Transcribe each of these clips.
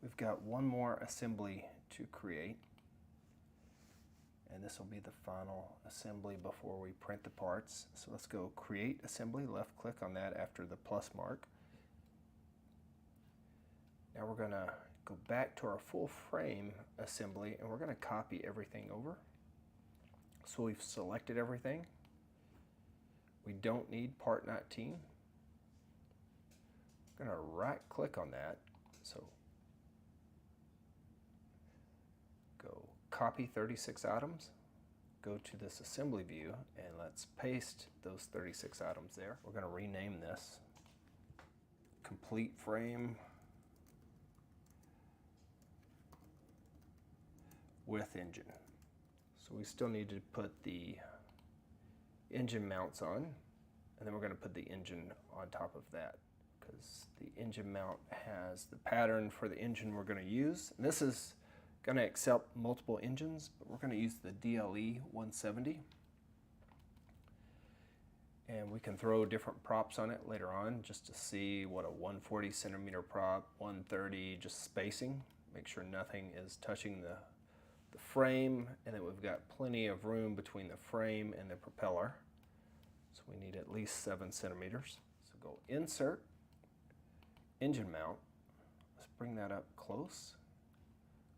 We've got one more assembly to create, and this will be the final assembly before we print the parts. So let's go create assembly, left click on that after the plus mark. Now we're going to go back to our full frame assembly and we're going to copy everything over. So we've selected everything. We don't need part 19. I'm going to right click on that. So go copy 36 items, go to this assembly view, and let's paste those 36 items there. We're going to rename this complete frame with engine. So we still need to put the engine mounts on, and then we're going to put the engine on top of that, because the engine mount has the pattern for the engine we're going to use. And this is going to accept multiple engines, but we're going to use the DLE 170. And we can throw different props on it later on just to see what a 140 centimeter prop, 130, just spacing. Make sure nothing is touching the frame, and then we've got plenty of room between the frame and the propeller. So we need at least 7 centimeters. So go insert, engine mount. Let's bring that up close.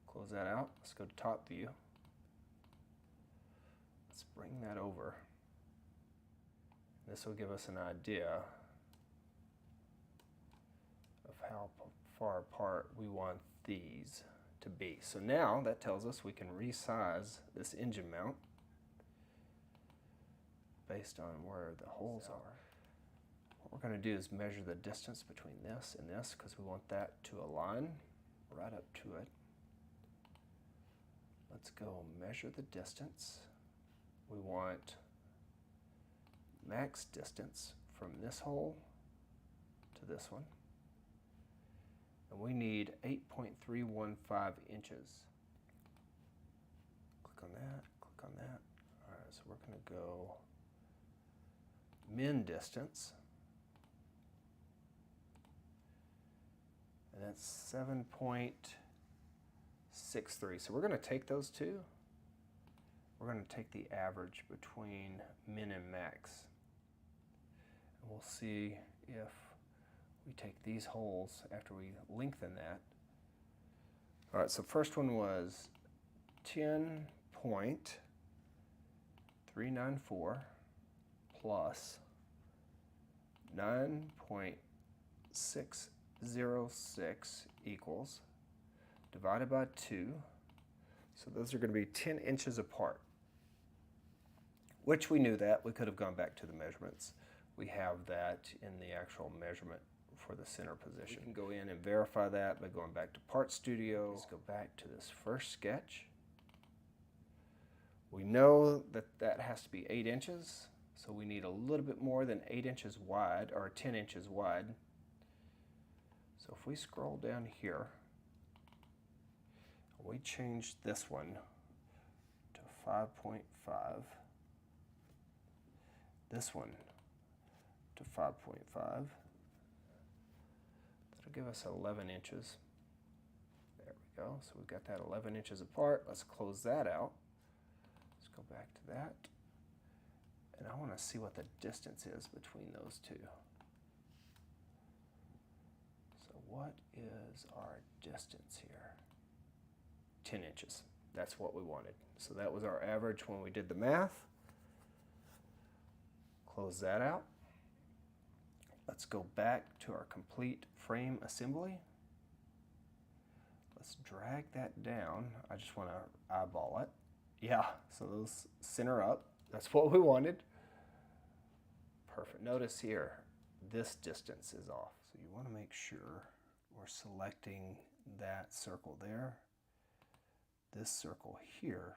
Close that out. Let's go to top view. Let's bring that over. This will give us an idea of how far apart we want these to be. So now that tells us we can resize this engine mount based on where the holes are. What we're going to do is measure the distance between this and this, because we want that to align right up to it. Let's go measure the distance. We want max distance from this hole to this one. And we need 8.315 inches. Click on that, click on that. All right, so we're going to go min distance. And that's 7.63. So we're going to take those two. We're going to take the average between min and max. And we'll see if we take these holes after we lengthen that. All right, so first one was 10.394 plus 9.606 equals, divided by 2. So those are going to be 10 inches apart, which we knew that. We could have gone back to the measurements. We have that in the actual measurement for the center position. We can go in and verify that by going back to Part Studio. Let's go back to this first sketch. We know that that has to be 8 inches, so we need a little bit more than 8 inches wide, or 10 inches wide. So if we scroll down here, we change this one to 5.5, this one to 5.5, that'll give us 11 inches. There we go. So we've got that 11 inches apart. Let's close that out. Let's go back to that. And I want to see what the distance is between those two. So what is our distance here? 10 inches. That's what we wanted. So that was our average when we did the math. Close that out. Let's go back to our complete frame assembly. Let's drag that down. I just want to eyeball it. Yeah, so those center up. That's what we wanted. Perfect. Notice here, this distance is off. So you want to make sure we're selecting that circle there, this circle here.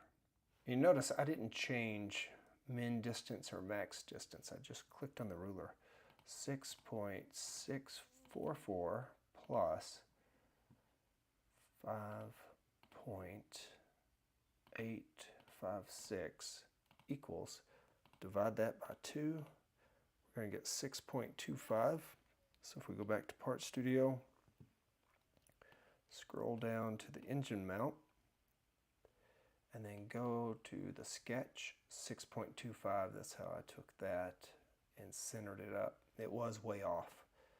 You notice I didn't change min distance or max distance. I just clicked on the ruler. 6.644 plus 5.856 equals, divide that by 2, we're going to get 6.25. So if we go back to Part Studio, Scroll down to the engine mount and then go to the sketch 6.25. That's how I took that and centered it up. It was way off.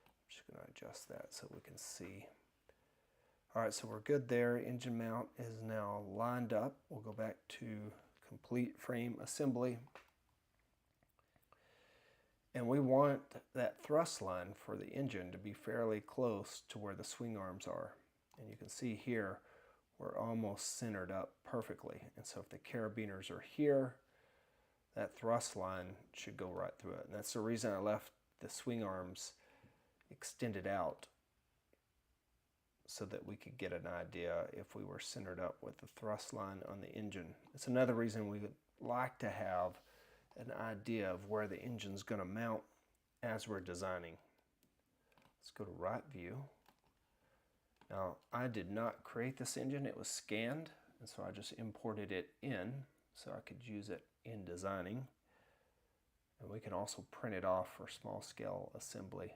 I'm just going to adjust that so we can see. All right, so we're good there. Engine mount is now lined up. We'll go back to complete frame assembly. And we want that thrust line for the engine to be fairly close to where the swing arms are. And you can see here, we're almost centered up perfectly. And so if the carabiners are here, that thrust line should go right through it. And that's the reason I left the swing arms extended out, so that we could get an idea if we were centered up with the thrust line on the engine. It's another reason we would like to have an idea of where the engine's going to mount as we're designing. Let's go to right view. Now, I did not create this engine, it was scanned, and so I just imported it in so I could use it in designing. And we can also print it off for small scale assembly.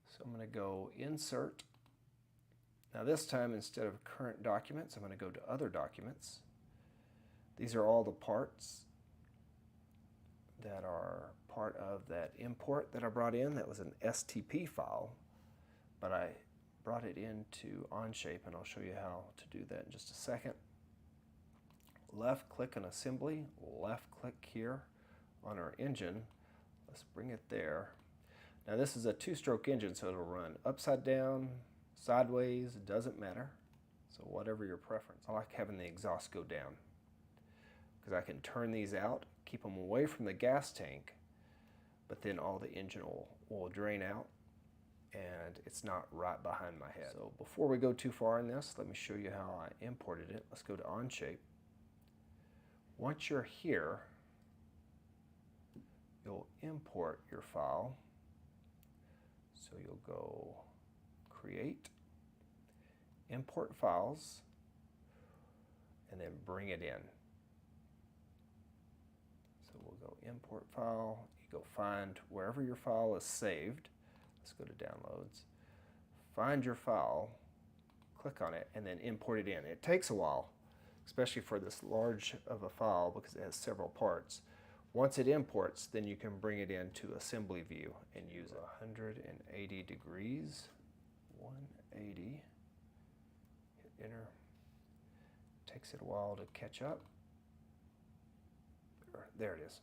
So I'm going to go Insert. Now this time, instead of current documents, I'm going to go to other documents. These are all the parts that are part of that import that I brought in. That was an STP file, but I brought it into Onshape, and I'll show you how to do that in just a second. Left click on assembly, left click here on our engine. Let's bring it there. Now this is a two-stroke engine, so it'll run upside down, sideways, it doesn't matter. So whatever your preference. I like having the exhaust go down because I can turn these out, keep them away from the gas tank, but then all the engine oil will drain out and it's not right behind my head. So before we go too far in this, let me show you how I imported it. Let's go to Onshape. Once you're here, you'll import your file. So you'll go Create, Import Files, and then bring it in. So we'll go Import File, you go find wherever your file is saved. Let's go to Downloads. Find your file, click on it, and then import it in. It takes a while, especially for this large of a file because it has several parts. Once it imports, then you can bring it into assembly view and use 180 degrees. 180, hit enter. Takes it a while to catch up. There it is.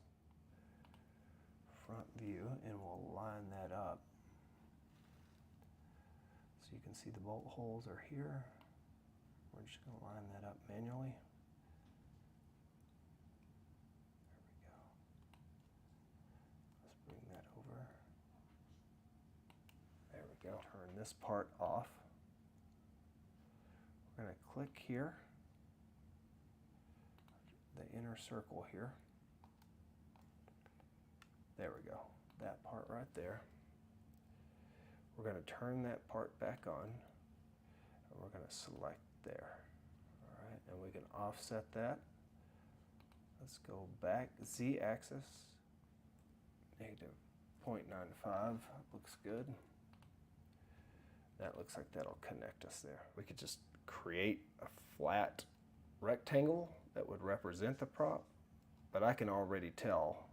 Front view, and we'll line that up. So you can see the bolt holes are here. We're just going to line that up manually. There we go. Let's bring that over. There we go. Turn this part off. We're going to click here, the inner circle here. There we go. That part right there. We're going to turn that part back on, and we're going to select there. All right, and we can offset that. Let's go back, Z-axis, -0.95, looks good. That looks like that'll connect us there. We could just create a flat rectangle that would represent the prop, but I can already tell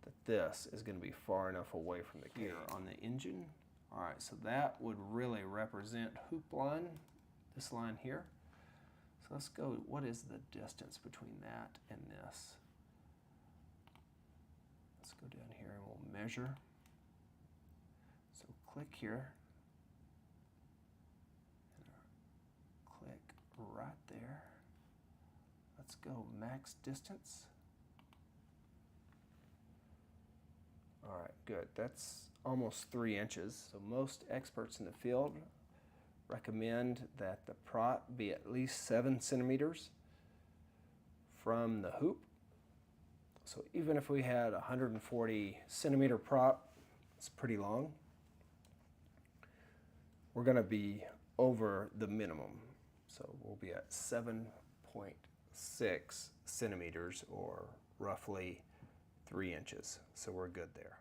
that this is going to be far enough away from the gear on the engine. All right, so that would really represent hoop line, this line here. So let's go, what is the distance between that and this? Let's go down here and we'll measure. So click here, and click right there. Let's go max distance. All right, good. That's almost 3 inches. So most experts in the field recommend that the prop be at least 7 centimeters from the hoop. So even if we had a 140 centimeter prop, it's pretty long. We're going to be over the minimum. So we'll be at 7.6 centimeters, or roughly 3 inches. So we're good there.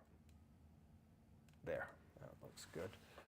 There, that looks good.